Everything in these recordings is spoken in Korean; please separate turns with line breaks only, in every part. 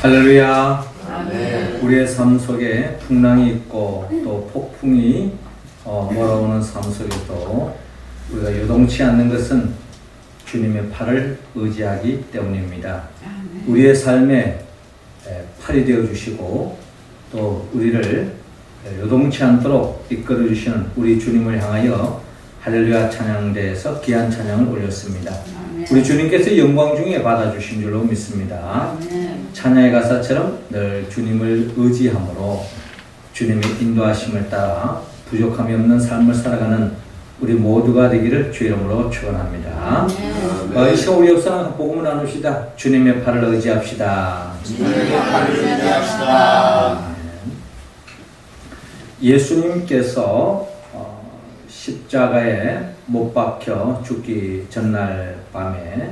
할렐루야.
아멘.
우리의 삶 속에 풍랑이 있고 또 폭풍이 몰아오는 삶 속에도 우리가 요동치 않는 것은 주님의 팔을 의지하기 때문입니다. 우리의 삶에 팔이 되어 주시고 또 우리를 요동치 않도록 이끌어 주시는 우리 주님을 향하여 할렐루야 찬양대에서 귀한 찬양을 올렸습니다.
아멘.
우리 주님께서 영광 중에 받아주신 줄로 믿습니다.
아멘.
찬양의 가사처럼 늘 주님을 의지함으로 주님의 인도하심을 따라 부족함이 없는 삶을 살아가는 우리 모두가 되기를 주 이름으로 축원합니다. 이 시간 우리 옆사람 복음을 나눕시다. 주님의 팔을 의지합시다.
주님의 팔을 의지합시다.
예수님께서 십자가에 못 박혀 죽기 전날 밤에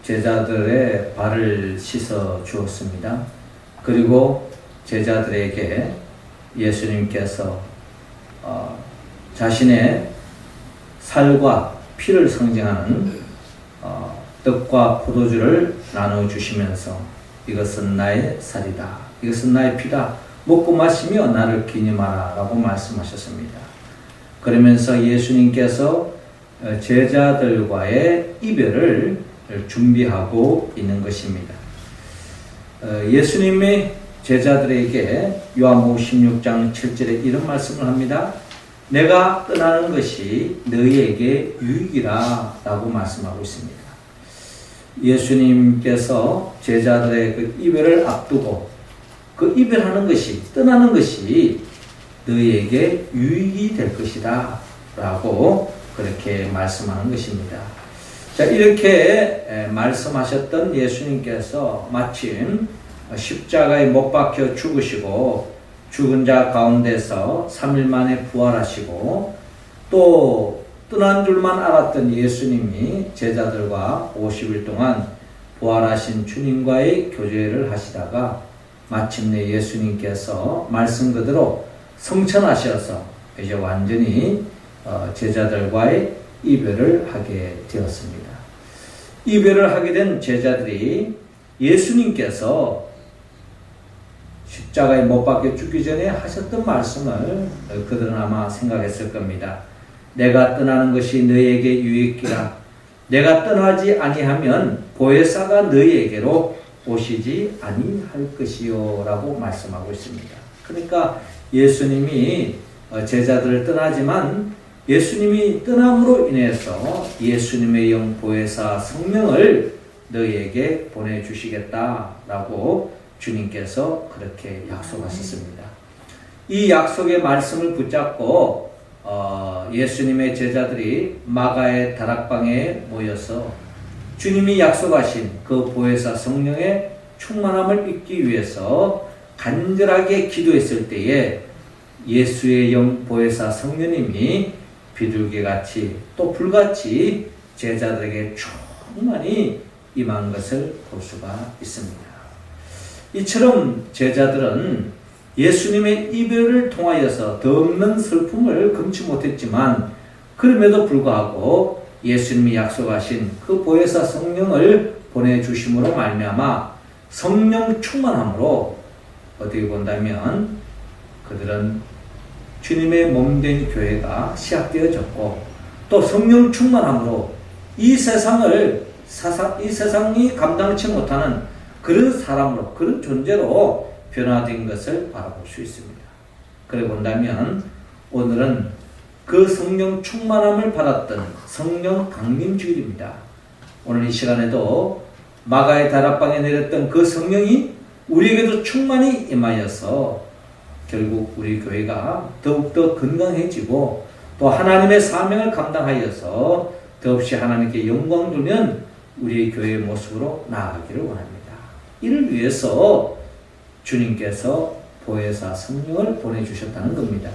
제자들의 발을 씻어 주었습니다. 그리고 제자들에게 예수님께서 자신의 살과 피를 상징하는 떡과 포도주를 나눠주시면서 이것은 나의 살이다. 이것은 나의 피다. 먹고 마시며 나를 기념하라 라고 말씀하셨습니다. 그러면서 예수님께서 제자들과의 이별을 준비하고 있는 것입니다. 예수님이 제자들에게 요한복음 16장 7절에 이런 말씀을 합니다. 내가 떠나는 것이 너희에게 유익이라 라고 말씀하고 있습니다. 예수님께서 제자들의 그 이별을 앞두고 그 이별하는 것이, 떠나는 것이 너희에게 유익이 될 것이다 라고 그렇게 말씀하는 것입니다. 자, 이렇게 말씀하셨던 예수님께서 마침 십자가에 못 박혀 죽으시고 죽은 자 가운데서 3일 만에 부활하시고 또 떠난 줄만 알았던 예수님이 제자들과 50일 동안 부활하신 주님과의 교제를 하시다가 마침내 예수님께서 말씀 그대로 성천하셔서 이제 완전히 제자들과의 이별을 하게 되었습니다. 이별을 하게 된 제자들이 예수님께서 십자가에 못 박혀 죽기 전에 하셨던 말씀을 그들은 아마 생각했을 겁니다. 내가 떠나는 것이 너희에게 유익이라. 내가 떠나지 아니하면 보혜사가 너희에게로 오시지 아니할 것이요 라고 말씀하고 있습니다. 그러니까 예수님이 제자들을 떠나지만 예수님이 떠남으로 인해서 예수님의 영 보혜사 성령을 너희에게 보내주시겠다라고 주님께서 그렇게 약속하셨습니다. 이 약속의 말씀을 붙잡고 예수님의 제자들이 마가의 다락방에 모여서 주님이 약속하신 그 보혜사 성령의 충만함을 잊기 위해서 간절하게 기도했을 때에 예수의 영 보혜사 성령님이 비둘기같이 또 불같이 제자들에게 충만히 임한 것을 볼 수가 있습니다. 이처럼 제자들은 예수님의 이별을 통하여서 더 없는 슬픔을 금치 못했지만 그럼에도 불구하고 예수님이 약속하신 그 보혜사 성령을 보내주심으로 말미암아 성령 충만함으로 어떻게 본다면 그들은 주님의 몸된 교회가 시작되어졌고 또 성령 충만함으로 이 세상이 감당치 못하는 그런 사람으로, 그런 존재로 변화된 것을 바라볼 수 있습니다. 그래 본다면 오늘은 그 성령 충만함을 받았던 성령 강림주일입니다. 오늘 이 시간에도 마가의 다락방에 내렸던 그 성령이 우리에게도 충만히 임하여서 결국 우리 교회가 더욱더 건강해지고 또 하나님의 사명을 감당하여서 더없이 하나님께 영광 돌리는 우리의 교회의 모습으로 나아가기를 원합니다. 이를 위해서 주님께서 보혜사 성령을 보내주셨다는 겁니다.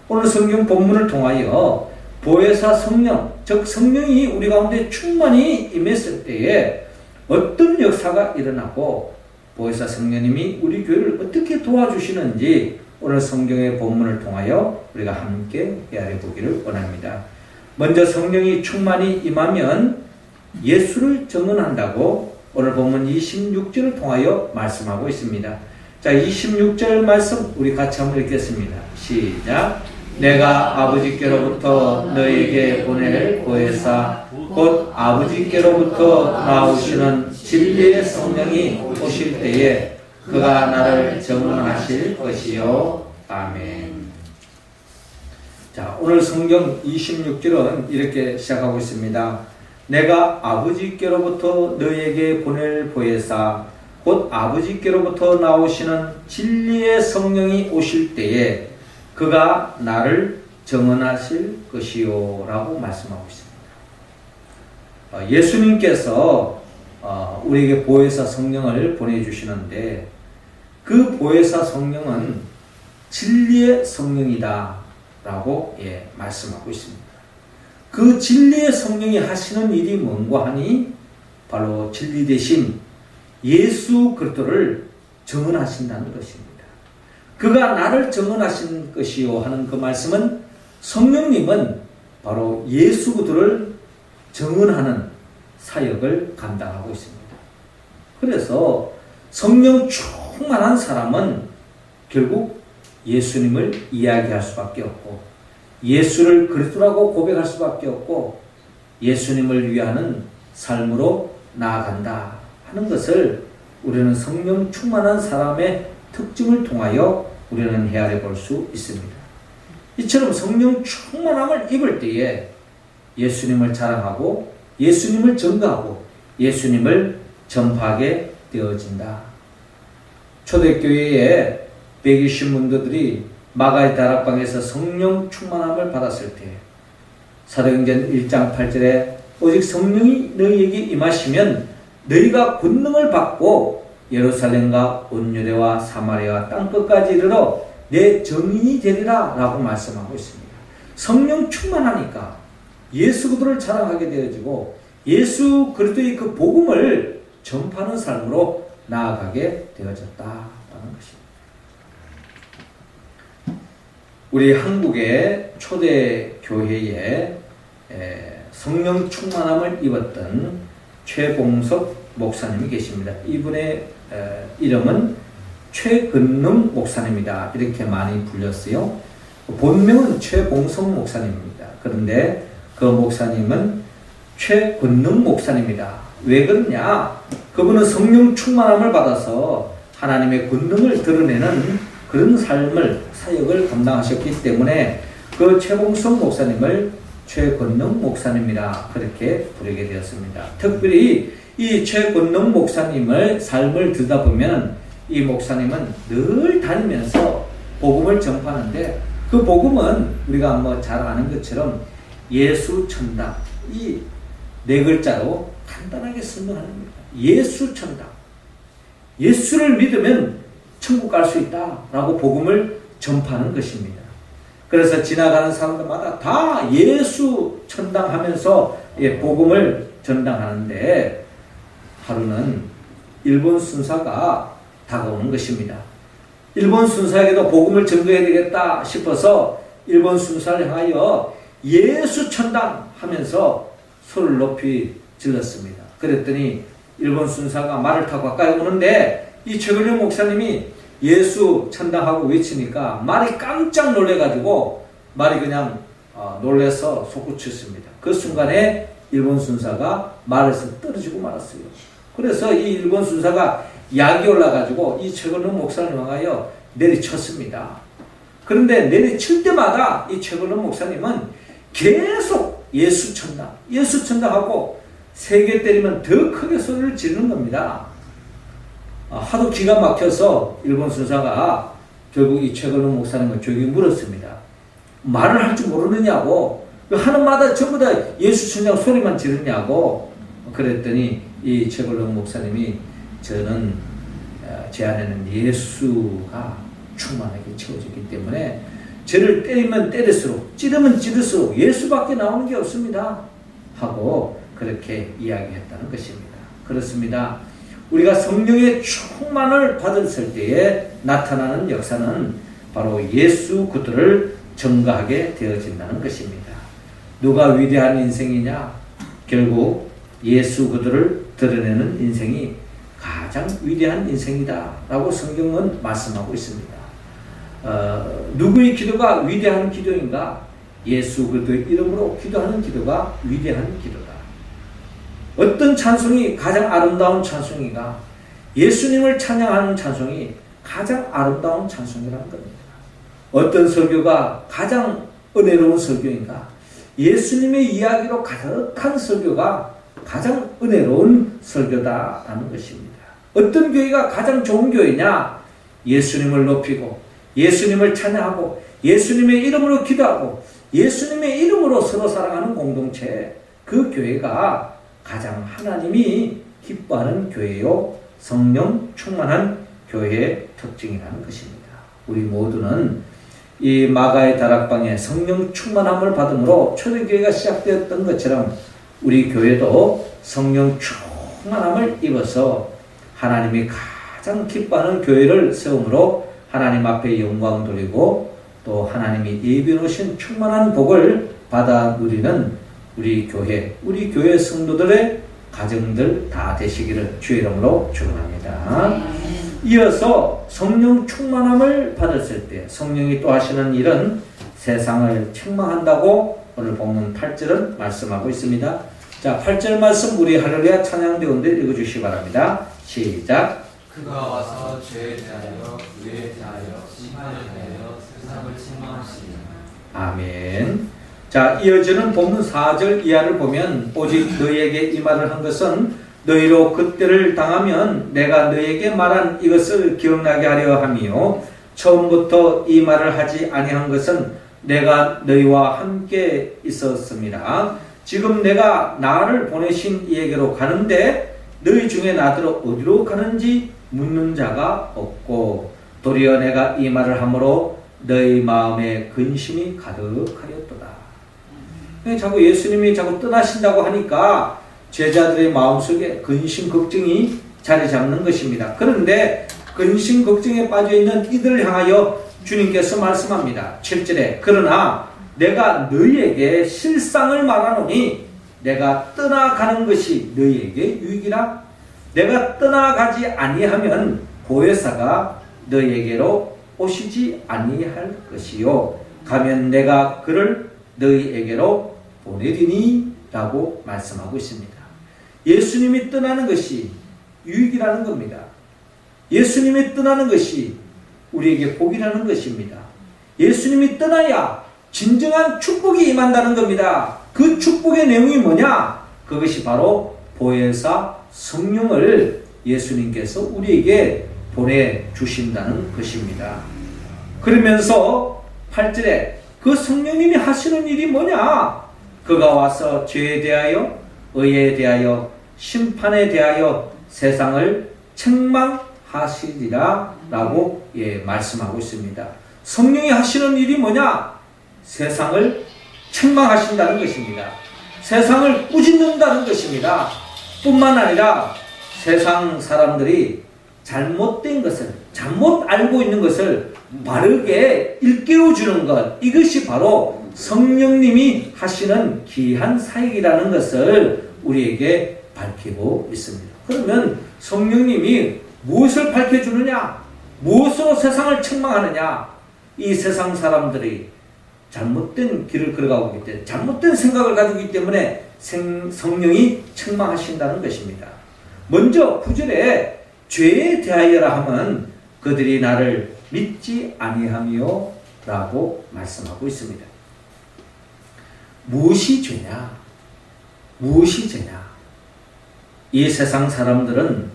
오늘 성경 본문을 통하여 보혜사 성령, 즉 성령이 우리 가운데 충만히 임했을 때에 어떤 역사가 일어나고 보혜사 성령님이 우리 교회를 어떻게 도와주시는지 오늘 성경의 본문을 통하여 우리가 함께 헤아려 보기를 원합니다. 먼저 성령이 충만히 임하면 예수를 증언한다고 오늘 본문 26절을 통하여 말씀하고 있습니다. 자, 26절 말씀 우리 같이 한번 읽겠습니다. 시작. 내가 아버지께로부터 너에게 보낼 보혜사 곧 아버지께로부터 나오시는 진리의 성령이 오실 때에 그가 나를 증언하실 것이요. 아멘. 자, 오늘 성경 26절은 이렇게 시작하고 있습니다. 내가 아버지께로부터 너에게 보낼 보혜사 곧 아버지께로부터 나오시는 진리의 성령이 오실 때에 그가 나를 증언하실 것이요 라고 말씀하고 있습니다. 예수님께서 우리에게 보혜사 성령을 보내주시는데 그 보혜사 성령은 진리의 성령이다 라고 말씀하고 있습니다. 그 진리의 성령이 하시는 일이 뭔가 하니 바로 진리 대신 예수 그리스도를 증언하신다는 것입니다. 그가 나를 증언하신 것이요 하는 그 말씀은 성령님은 바로 예수 그리스도를 증언하는 사역을 감당하고 있습니다. 그래서 성령 충만한 사람은 결국 예수님을 이야기할 수밖에 없고 예수를 그리스도라고 고백할 수밖에 없고 예수님을 위하는 삶으로 나아간다 하는 것을 우리는 성령 충만한 사람의 특징을 통하여 우리는 헤아려 볼 수 있습니다. 이처럼 성령 충만함을 입을 때에 예수님을 자랑하고 예수님을 전가하고 예수님을 전파하게 되어진다. 초대교회에 120문도들이 마가의 다락방에서 성령 충만함을 받았을 때 사도행전 1장 8절에 오직 성령이 너희에게 임하시면 너희가 권능을 받고 예루살렘과 온 유대와 사마리아와 땅끝까지 이르러 내 증인이 되리라 라고 말씀하고 있습니다. 성령 충만하니까 예수 그리스도를 자랑하게 되어지고 예수 그리스도의 그 복음을 전파하는 삶으로 나아가게 되어졌다라는 것입니다. 우리 한국의 초대 교회에 성령 충만함을 입었던 최봉석 목사님이 계십니다. 이분의 이름은 최근능 목사님이다 이렇게 많이 불렸어요. 본명은 최봉석 목사님입니다. 그런데 그 목사님은 최근능 목사님이다. 왜 그러냐? 그분은 성령 충만함을 받아서 하나님의 권능을 드러내는 그런 삶을 사역을 감당하셨기 때문에 그 최봉석 목사님을 최근능 목사님이라 그렇게 부르게 되었습니다. 특별히 이 최근능 목사님의 삶을 듣다 보면 이 목사님은 늘 다니면서 복음을 전파하는데 그 복음은 우리가 뭐 잘 아는 것처럼 예수 천당 이 네 글자로 간단하게 설명하는 겁니다. 예수 천당. 예수를 믿으면 천국 갈 수 있다라고 복음을 전파하는 것입니다. 그래서 지나가는 사람들마다 다 예수 천당 하면서 복음을 전당하는데 하루는 일본 순사가 다가오는 것입니다. 일본 순사에게도 복음을 전도해야 되겠다 싶어서 일본 순사를 향하여 예수 천당 하면서 소리를 높이 질렀습니다. 그랬더니 일본 순사가 말을 타고 가까이 오는데 이 최근령 목사님이 예수 천당하고 외치니까 말이 깜짝 놀래가지고 말이 그냥 놀래서 솟구쳤습니다. 그 순간에 일본 순사가 말에서 떨어지고 말았어요. 그래서 이 일본 순사가 약이 올라가지고 이 최근령 목사님을 향하여 내리쳤습니다. 그런데 내리칠 때마다 이 최근령 목사님은 계속 예수 천당 하고 3개 때리면 더 크게 소리를 지르는 겁니다. 하도 기가 막혀서 일본 순사가 결국 이 최근령 목사님을 조용히 물었습니다. 말을 할 줄 모르느냐고, 하는 마다 전부 다 예수 천당 소리만 지르냐고. 그랬더니 이 최근령 목사님이 저는 제 안에는 예수가 충만하게 채워졌기 때문에 저를 때리면 때릴수록 찌르면 찌를수록 예수밖에 나오는 게 없습니다 하고 그렇게 이야기했다는 것입니다. 그렇습니다. 우리가 성령의 충만을 받았을 때에 나타나는 역사는 바로 예수 그리스도를 전가하게 되어진다는 것입니다. 누가 위대한 인생이냐? 결국 예수 그리스도를 드러내는 인생이 가장 위대한 인생이다 라고 성경은 말씀하고 있습니다. 누구의 기도가 위대한 기도인가? 예수 그리스도의 이름으로 기도하는 기도가 위대한 기도다. 어떤 찬송이 가장 아름다운 찬송인가? 예수님을 찬양하는 찬송이 가장 아름다운 찬송이라는 겁니다. 어떤 설교가 가장 은혜로운 설교인가? 예수님의 이야기로 가득한 설교가 가장 은혜로운 설교다라는 것입니다. 어떤 교회가 가장 좋은 교회냐? 예수님을 높이고 예수님을 찬양하고 예수님의 이름으로 기도하고 예수님의 이름으로 서로 사랑하는 공동체, 그 교회가 가장 하나님이 기뻐하는 교회요 성령 충만한 교회의 특징이라는 것입니다. 우리 모두는 이 마가의 다락방에 성령 충만함을 받음으로 초대교회가 시작되었던 것처럼 우리 교회도 성령 충만함을 입어서 하나님이 가장 기뻐하는 교회를 세움으로 하나님 앞에 영광 돌리고 또 하나님이 예비놓으신 충만한 복을 받아 누리는 우리 교회 성도들의 가정들 다 되시기를 주의 이름으로 축원합니다. 이어서 성령 충만함을 받았을 때 성령이 또 하시는 일은 세상을 책망한다고 오늘 본문 8절은 말씀하고 있습니다. 자, 8절 말씀 우리 할렐루야 찬양대원들 읽어주시기 바랍니다. 시작.
그가 와서 죄에 대하여 의에 대하여 심판에 대하여 세상을 책망하시리라.
아멘. 자, 이어지는 본문 4절 이하를 보면 오직 너희에게 이 말을 한 것은 너희로 그때를 당하면 내가 너희에게 말한 이것을 기억나게 하려 함이요 처음부터 이 말을 하지 아니한 것은 내가 너희와 함께 있었습니다. 지금 내가 나를 보내신 이에게로 가는데 너희 중에 나더러 어디로 가는지 묻는 자가 없고 도리어 내가 이 말을 함으로 너희 마음에 근심이 가득하였도다. 자꾸 예수님이 자꾸 떠나신다고 하니까 제자들의 마음속에 근심 걱정이 자리 잡는 것입니다. 그런데 근심 걱정에 빠져있는 이들을 향하여 주님께서 말씀합니다. 7절에 그러나 내가 너희에게 실상을 말하노니 내가 떠나가는 것이 너희에게 유익이라. 내가 떠나가지 아니하면 보혜사가 너희에게로 오시지 아니할 것이요 가면 내가 그를 너희에게로 보내리니 라고 말씀하고 있습니다. 예수님이 떠나는 것이 유익이라는 겁니다. 예수님이 떠나는 것이 우리에게 복이라는 것입니다. 예수님이 떠나야 진정한 축복이 임한다는 겁니다. 그 축복의 내용이 뭐냐? 그것이 바로 보혜사 성령을 예수님께서 우리에게 보내주신다는 것입니다. 그러면서 8절에 그 성령님이 하시는 일이 뭐냐? 그가 와서 죄에 대하여 의에 대하여 심판에 대하여 세상을 책망하시리라 라고 말씀하고 있습니다. 성령이 하시는 일이 뭐냐? 세상을 책망하신다는 것입니다. 세상을 꾸짖는다는 것입니다. 뿐만 아니라 세상 사람들이 잘못된 것을, 잘못 알고 있는 것을 바르게 일깨워주는 것, 이것이 바로 성령님이 하시는 귀한 사역이라는 것을 우리에게 밝히고 있습니다. 그러면 성령님이 무엇을 밝혀주느냐? 무엇으로 세상을 책망하느냐? 이 세상 사람들이 잘못된 길을 걸어가고 있기 때문에, 잘못된 생각을 가지고 있기 때문에 성령이 책망하신다는 것입니다. 먼저 9절에 죄에 대하여라 하면 그들이 나를 믿지 아니하며 라고 말씀하고 있습니다. 무엇이 죄냐? 무엇이 죄냐? 이 세상 사람들은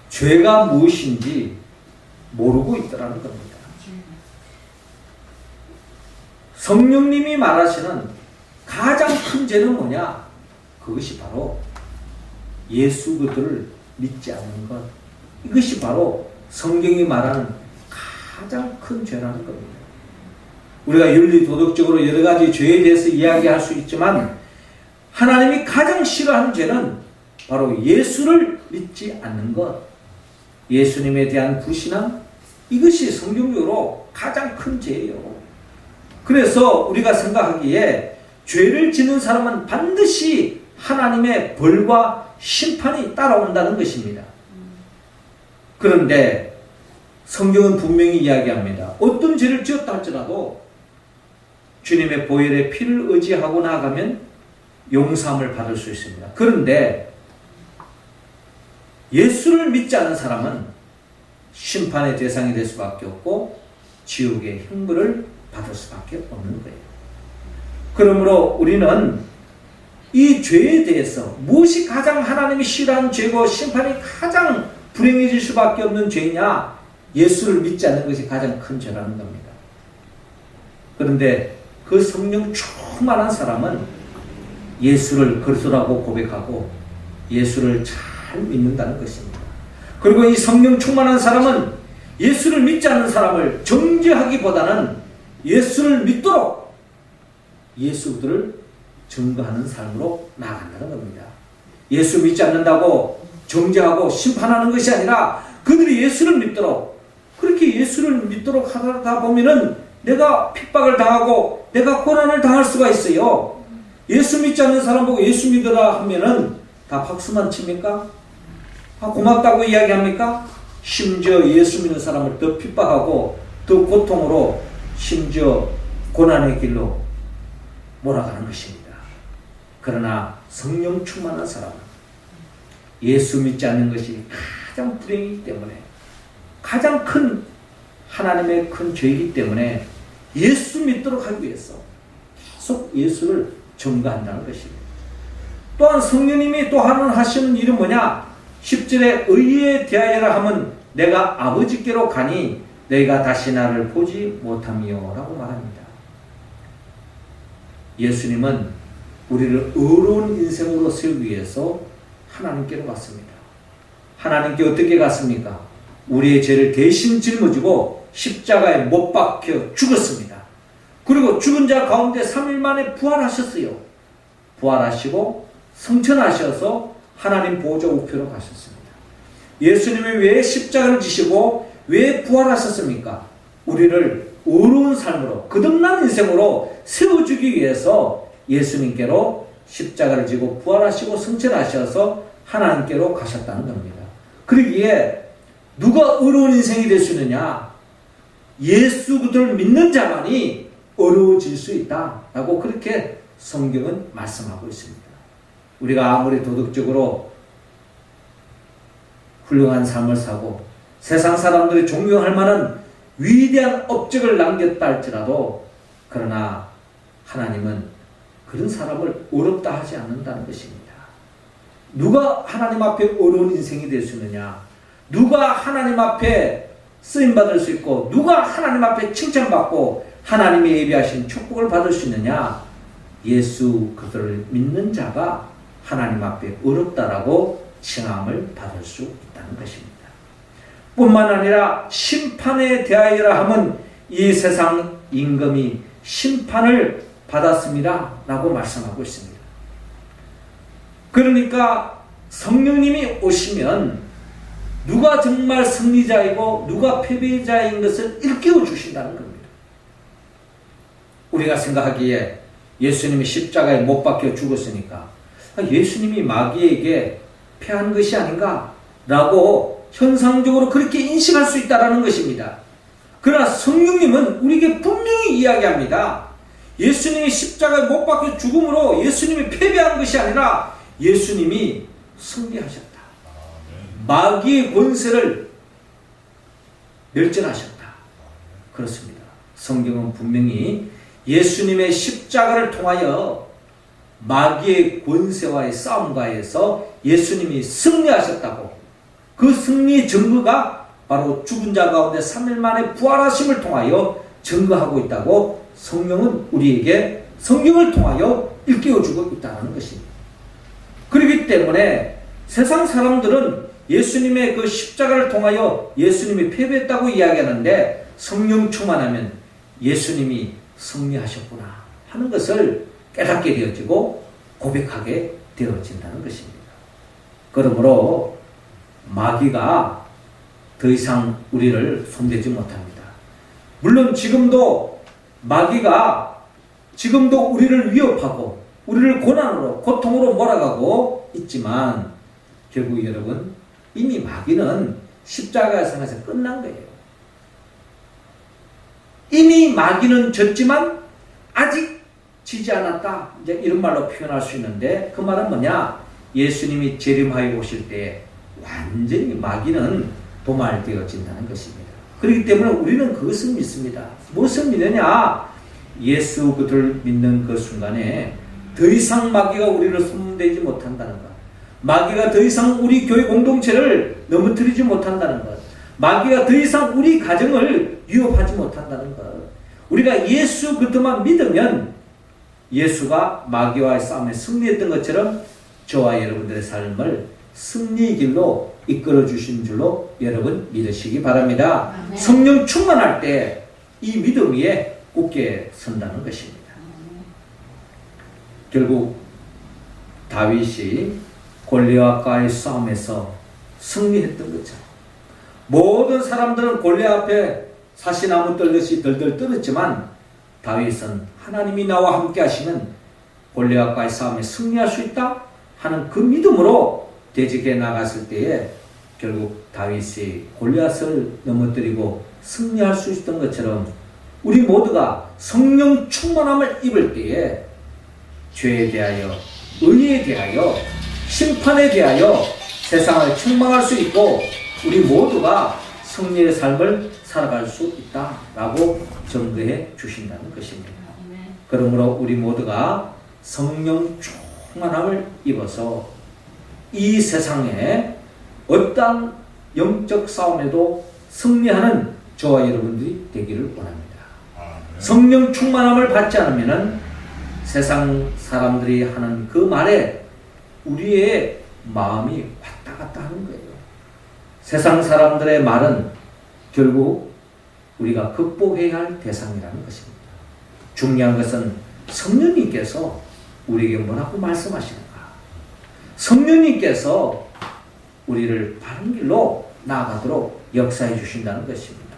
죄가 무엇인지 모르고 있더라는 겁니다. 성령님이 말하시는 가장 큰 죄는 뭐냐? 그것이 바로 예수 그들을 믿지 않는 것. 이것이 바로 성경이 말하는 가장 큰 죄라는 겁니다. 우리가 윤리 도덕적으로 여러 가지 죄에 대해서 이야기할 수 있지만 하나님이 가장 싫어하는 죄는 바로 예수를 믿지 않는 것, 예수님에 대한 불신앙, 이것이 성경적으로 가장 큰 죄예요. 그래서 우리가 생각하기에 죄를 짓는 사람은 반드시 하나님의 벌과 심판이 따라온다는 것입니다. 그런데 성경은 분명히 이야기합니다. 어떤 죄를 지었다 할지라도 주님의 보혈의 피를 의지하고 나아가면 용서함을 받을 수 있습니다. 그런데 예수를 믿지 않은 사람은 심판의 대상이 될 수밖에 없고 지옥의 형벌을 받을 수밖에 없는 거예요. 그러므로 우리는 이 죄에 대해서 무엇이 가장 하나님이 싫어하는 죄고 심판이 가장 불행해질 수밖에 없는 죄냐? 예수를 믿지 않는 것이 가장 큰 죄라는 겁니다. 그런데 그 성령 충만한 사람은 예수를 그리스도라고 고백하고 예수를 잘 믿는다는 것입니다. 그리고 이 성령 충만한 사람은 예수를 믿지 않는 사람을 정죄하기보다는 예수를 믿도록 예수들을 증거하는 삶으로 나아간다는 겁니다. 예수 믿지 않는다고 정죄하고 심판하는 것이 아니라 그들이 예수를 믿도록, 그렇게 예수를 믿도록 하다 보면은 내가 핍박을 당하고 내가 고난을 당할 수가 있어요. 예수 믿지 않는 사람 보고 예수 믿으라 하면은 다 박수만 칩니까? 고맙다고 이야기합니까? 심지어 예수 믿는 사람을 더 핍박하고 더 고통으로 심지어 고난의 길로 몰아가는 것입니다. 그러나 성령 충만한 사람은 예수 믿지 않는 것이 가장 불행이기 때문에, 가장 큰 하나님의 큰 죄이기 때문에 예수 믿도록 하기 위해서 계속 예수를 증거한다는 것입니다. 또한 성령님이 또 하시는 일은 뭐냐? 10절에 의에 대하여라 하면 내가 아버지께로 가니 너희가 다시 나를 보지 못하며 라고 말합니다. 예수님은 우리를 의로운 인생으로 세우기 위해서 하나님께로 갔습니다. 하나님께 어떻게 갔습니까? 우리의 죄를 대신 짊어지고 십자가에 못 박혀 죽었습니다. 그리고 죽은 자 가운데 3일 만에 부활하셨어요. 부활하시고 성천하셔서 하나님 보좌 우편으로 가셨습니다. 예수님이 왜 십자가를 지시고 왜 부활하셨습니까? 우리를 의로운 삶으로, 거듭난 인생으로 세워주기 위해서 예수님께로 십자가를 지고 부활하시고 성천하셔서 하나님께로 가셨다는 겁니다. 그러기에 누가 의로운 인생이 될 수 있느냐? 예수 그들을 믿는 자만이 어려워질 수 있다라고 그렇게 성경은 말씀하고 있습니다. 우리가 아무리 도덕적으로 훌륭한 삶을 사고 세상 사람들이 존경할 만한 위대한 업적을 남겼다 할지라도, 그러나 하나님은 그런 사람을 어렵다 하지 않는다는 것입니다. 누가 하나님 앞에 어려운 인생이 될 수 있느냐? 누가 하나님 앞에 쓰임받을 수 있고 누가 하나님 앞에 칭찬받고 하나님이 예비하신 축복을 받을 수 있느냐? 예수 그들을 믿는 자가 하나님 앞에 어렵다라고 칭함을 받을 수 있다는 것입니다. 뿐만 아니라 심판에 대하여라 하면 이 세상 임금이 심판을 받았습니다 라고 말씀하고 있습니다. 그러니까 성령님이 오시면 누가 정말 승리자이고 누가 패배자인 것을 일깨워 주신다는 겁니다. 우리가 생각하기에 예수님이 십자가에 못 박혀 죽었으니까 예수님이 마귀에게 패한 것이 아닌가 라고 현상적으로 그렇게 인식할 수 있다는 것입니다. 그러나 성령님은 우리에게 분명히 이야기합니다. 예수님이 십자가에 못 박혀 죽음으로 예수님이 패배한 것이 아니라 예수님이 승리하셨다. 마귀의 권세를 멸절하셨다. 그렇습니다. 성경은 분명히 예수님의 십자가를 통하여 마귀의 권세와의 싸움가에서 예수님이 승리하셨다고, 그 승리의 증거가 바로 죽은 자 가운데 3일 만에 부활하심을 통하여 증거하고 있다고 성령은 우리에게 성경을 통하여 일깨워주고 있다는 것입니다. 그렇기 때문에 세상 사람들은 예수님의 그 십자가를 통하여 예수님이 패배했다고 이야기하는데, 성령 충만하면 예수님이 승리하셨구나 하는 것을 깨닫게 되어지고 고백하게 되어진다는 것입니다. 그러므로 마귀가 더 이상 우리를 손대지 못합니다. 물론 지금도 마귀가 지금도 우리를 위협하고 우리를 고난으로, 고통으로 몰아가고 있지만 결국 여러분 이미 마귀는 십자가에서 끝난 거예요. 이미 마귀는 졌지만 아직 지지 않았다. 이제 이런 말로 표현할 수 있는데 그 말은 뭐냐? 예수님이 재림하여 오실 때 완전히 마귀는 도말되어진다는 것입니다. 그렇기 때문에 우리는 그것을 믿습니다. 무엇을 믿느냐? 예수 그들을 믿는 그 순간에 더 이상 마귀가 우리를 손대지 못한다는 것. 마귀가 더 이상 우리 교회 공동체를 넘어뜨리지 못한다는 것. 마귀가 더 이상 우리 가정을 위협하지 못한다는 것. 우리가 예수 그들만 믿으면 예수가 마귀와의 싸움에 승리했던 것처럼 저와 여러분들의 삶을 승리의 길로 이끌어 주신 줄로 여러분 믿으시기 바랍니다.
네.
성령 충만할 때 이 믿음 위에 굳게 선다는 것입니다. 결국 다윗이 골리앗과의 싸움에서 승리했던 거죠. 모든 사람들은 골리앗 앞에 사시나무 떨듯이 덜덜 떨었지만 다윗은 하나님이 나와 함께 하시면 골리앗과의 싸움에 승리할 수 있다 하는 그 믿음으로 대적에 나갔을 때에 결국 다윗이 골리앗을 넘어뜨리고 승리할 수 있었던 것처럼 우리 모두가 성령 충만함을 입을 때에 죄에 대하여, 의에 대하여, 심판에 대하여 세상을 책망할 수 있고 우리 모두가 승리의 삶을 살아갈 수 있다라고 증거해 주신다는 것입니다. 그러므로 우리 모두가 성령 충만함을 입어서 이 세상에 어떠한 영적 싸움에도 승리하는 저와 여러분들이 되기를 원합니다. 성령 충만함을 받지 않으면 세상 사람들이 하는 그 말에 우리의 마음이 왔다 갔다 하는 거예요. 세상 사람들의 말은 결국 우리가 극복해야 할 대상이라는 것입니다. 중요한 것은 성령님께서 우리에게 뭐라고 말씀하시는가? 성령님께서 우리를 바른 길로 나아가도록 역사해 주신다는 것입니다.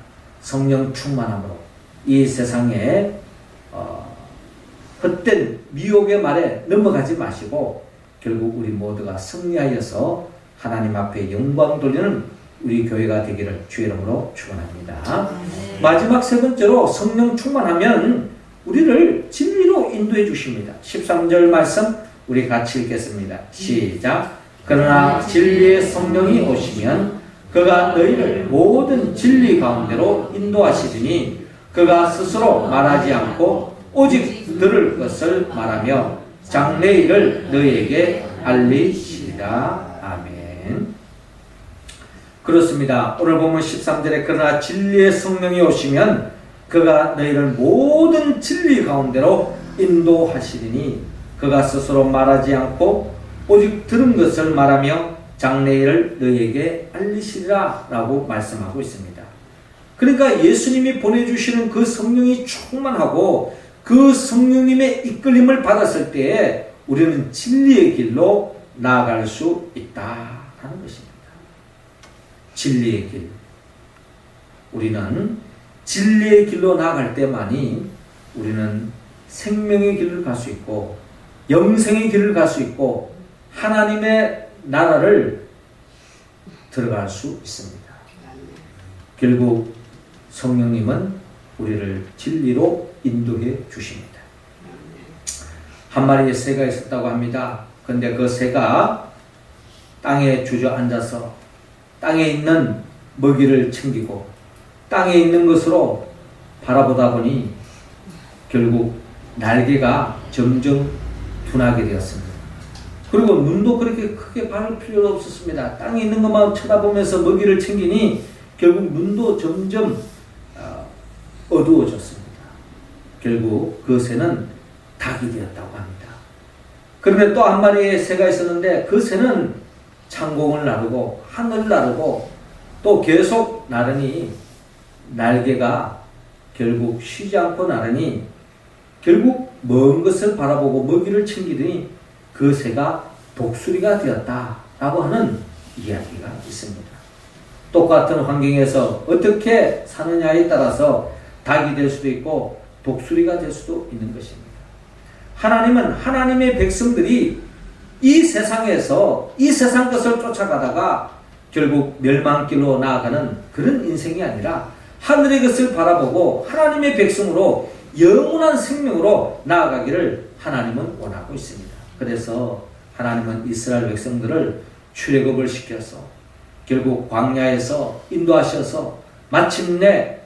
성령 충만함으로 이 세상에 헛된 미혹의 말에 넘어가지 마시고 결국 우리 모두가 승리하여서 하나님 앞에 영광 돌리는 우리 교회가 되기를 주의 이름으로 축원합니다. 마지막 세 번째로 성령 충만하면 우리를 진리로 인도해 주십니다. 13절 말씀 우리 같이 읽겠습니다. 시작. 그러나 진리의 성령이 오시면 그가 너희를 모든 진리 가운데로 인도하시리니 그가 스스로 말하지 않고 오직 들을 것을 말하며 장래일을 너희에게 알리시리라. 아멘. 그렇습니다. 오늘 보면 13절에 그러나 진리의 성령이 오시면 그가 너희를 모든 진리 가운데로 인도하시리니 그가 스스로 말하지 않고 오직 들은 것을 말하며 장래일을 너희에게 알리시리라 라고 말씀하고 있습니다. 그러니까 예수님이 보내주시는 그 성령이 충만하고 그 성령님의 이끌림을 받았을 때에 우리는 진리의 길로 나아갈 수 있다라는 것입니다. 진리의 길. 우리는 진리의 길로 나아갈 때만이 우리는 생명의 길을 갈 수 있고 영생의 길을 갈 수 있고 하나님의 나라를 들어갈 수 있습니다. 결국 성령님은 우리를 진리로 인도해 주십니다. 한 마리의 새가 있었다고 합니다. 근데 그 새가 땅에 주저앉아서 땅에 있는 먹이를 챙기고 땅에 있는 것으로 바라보다 보니 결국 날개가 점점 둔하게 되었습니다. 그리고 눈도 그렇게 크게 바를 필요가 없었습니다. 땅에 있는 것만 쳐다보면서 먹이를 챙기니 결국 눈도 점점 어두워졌습니다. 결국 그 새는 닭이 되었다고 합니다. 그런데 또 한 마리의 새가 있었는데 그 새는 창공을 나르고 하늘을 나르고 또 계속 나르니 날개가 결국 쉬지 않고 나르니 결국 먼 것을 바라보고 먹이를 챙기더니 그 새가 독수리가 되었다라고 하는 이야기가 있습니다. 똑같은 환경에서 어떻게 사느냐에 따라서 닭이 될 수도 있고 독수리가 될 수도 있는 것입니다. 하나님은 하나님의 백성들이 이 세상에서 이 세상 것을 쫓아가다가 결국 멸망길로 나아가는 그런 인생이 아니라 하늘의 것을 바라보고 하나님의 백성으로 영원한 생명으로 나아가기를 하나님은 원하고 있습니다. 그래서 하나님은 이스라엘 백성들을 출애굽을 시켜서 결국 광야에서 인도하셔서 마침내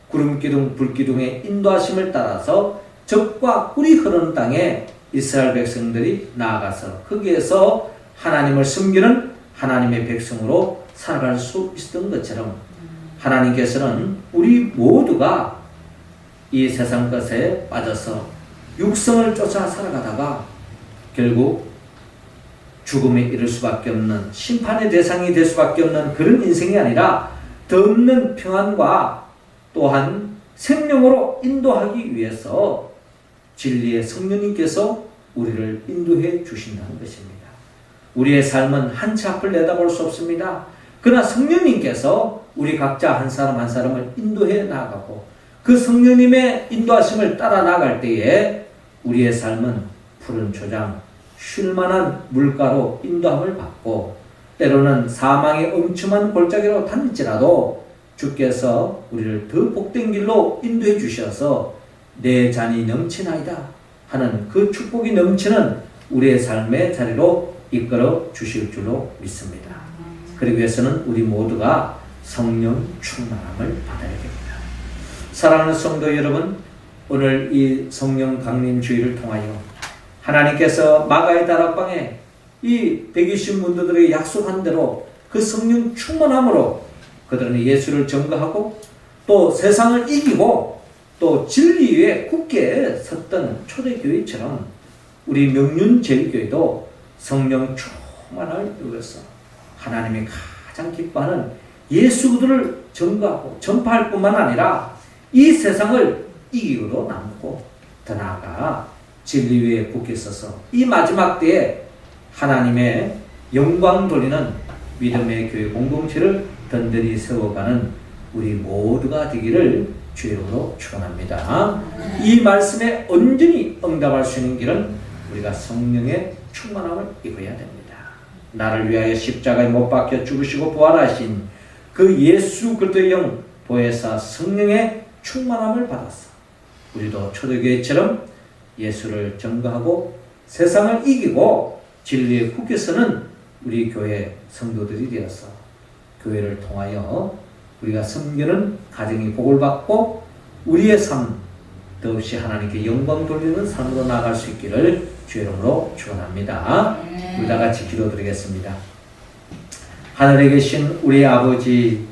구름기둥 불기둥의 인도하심을 따라서 적과 꿀이 흐르는 땅에 이스라엘 백성들이 나아가서 거기에서 하나님을 섬기는 하나님의 백성으로 살아갈 수 있었던 것처럼 하나님께서는 우리 모두가 이 세상 것에 빠져서 육성을 쫓아 살아가다가 결국 죽음에 이를 수밖에 없는 심판의 대상이 될 수밖에 없는 그런 인생이 아니라 더 없는 평안과 또한 생명으로 인도하기 위해서 진리의 성령님께서 우리를 인도해 주신다는 것입니다. 우리의 삶은 한 치 앞을 내다볼 수 없습니다. 그러나 성령님께서 우리 각자 한 사람 한 사람을 인도해 나가고 그 성령님의 인도하심을 따라 나갈 때에 우리의 삶은 푸른 초장, 쉴만한 물가로 인도함을 받고 때로는 사망의 엄청난 골짜기로 다닐지라도 주께서 우리를 더 복된 길로 인도해 주셔서 내 잔이 넘치나이다 하는 그 축복이 넘치는 우리의 삶의 자리로 이끌어 주실 줄로 믿습니다. 그러기 위해서는 우리 모두가 성령 충만함을 받아야 됩니다. 사랑하는 성도 여러분, 오늘 이 성령 강림 주의를 통하여 하나님께서 마가의 다락방에 이 120문도들에게 약속한 대로 그 성령 충만함으로 그들은 예수를 증거하고 또 세상을 이기고 또 진리 위에 굳게 섰던 초대교회처럼 우리 명륜제일교회도 성령 충만을 이루어서 하나님이 가장 기뻐하는 예수 그들을 증거하고 전파할 뿐만 아니라 이 세상을 이기고도 남고 더 나아가 진리 위에 굳게 서서 이 마지막 때에 하나님의 영광 돌리는 믿음의 교회 공동체를 든든히 세워가는 우리 모두가 되기를 주의 이름으로 축원합니다. 이 말씀에 온전히 응답할 수 있는 길은 우리가 성령의 충만함을 입어야 됩니다. 나를 위하여 십자가에 못 박혀 죽으시고 부활하신 그 예수 그리스도의 영 보혜사 성령의 충만함을 받았어. 우리도 초대교회처럼 예수를 증거하고 세상을 이기고 진리에 굳게 서는 우리 교회 성도들이 되어서 교회를 통하여 우리가 섬기는 가정이 복을 받고 우리의 삶 더없이 하나님께 영광 돌리는 삶으로 나아갈 수 있기를 주의 이름으로 축원합니다. 우리 다 같이 기도드리겠습니다. 하늘에 계신 우리 아버지,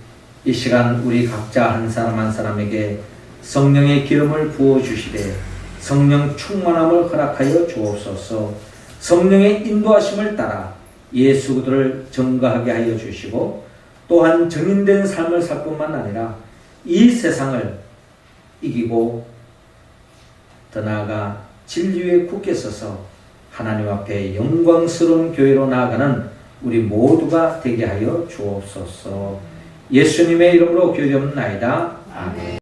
이 시간 우리 각자 한 사람 한 사람에게 성령의 기름을 부어주시되 성령 충만함을 허락하여 주옵소서. 성령의 인도하심을 따라 예수 그들을 증거하게 하여 주시고 또한 정인된 삶을 살 뿐만 아니라 이 세상을 이기고 더 나아가 진리에 굳게 서서 하나님 앞에 영광스러운 교회로 나아가는 우리 모두가 되게 하여 주옵소서. 예수님의 이름으로 기도하옵나이다. 아멘.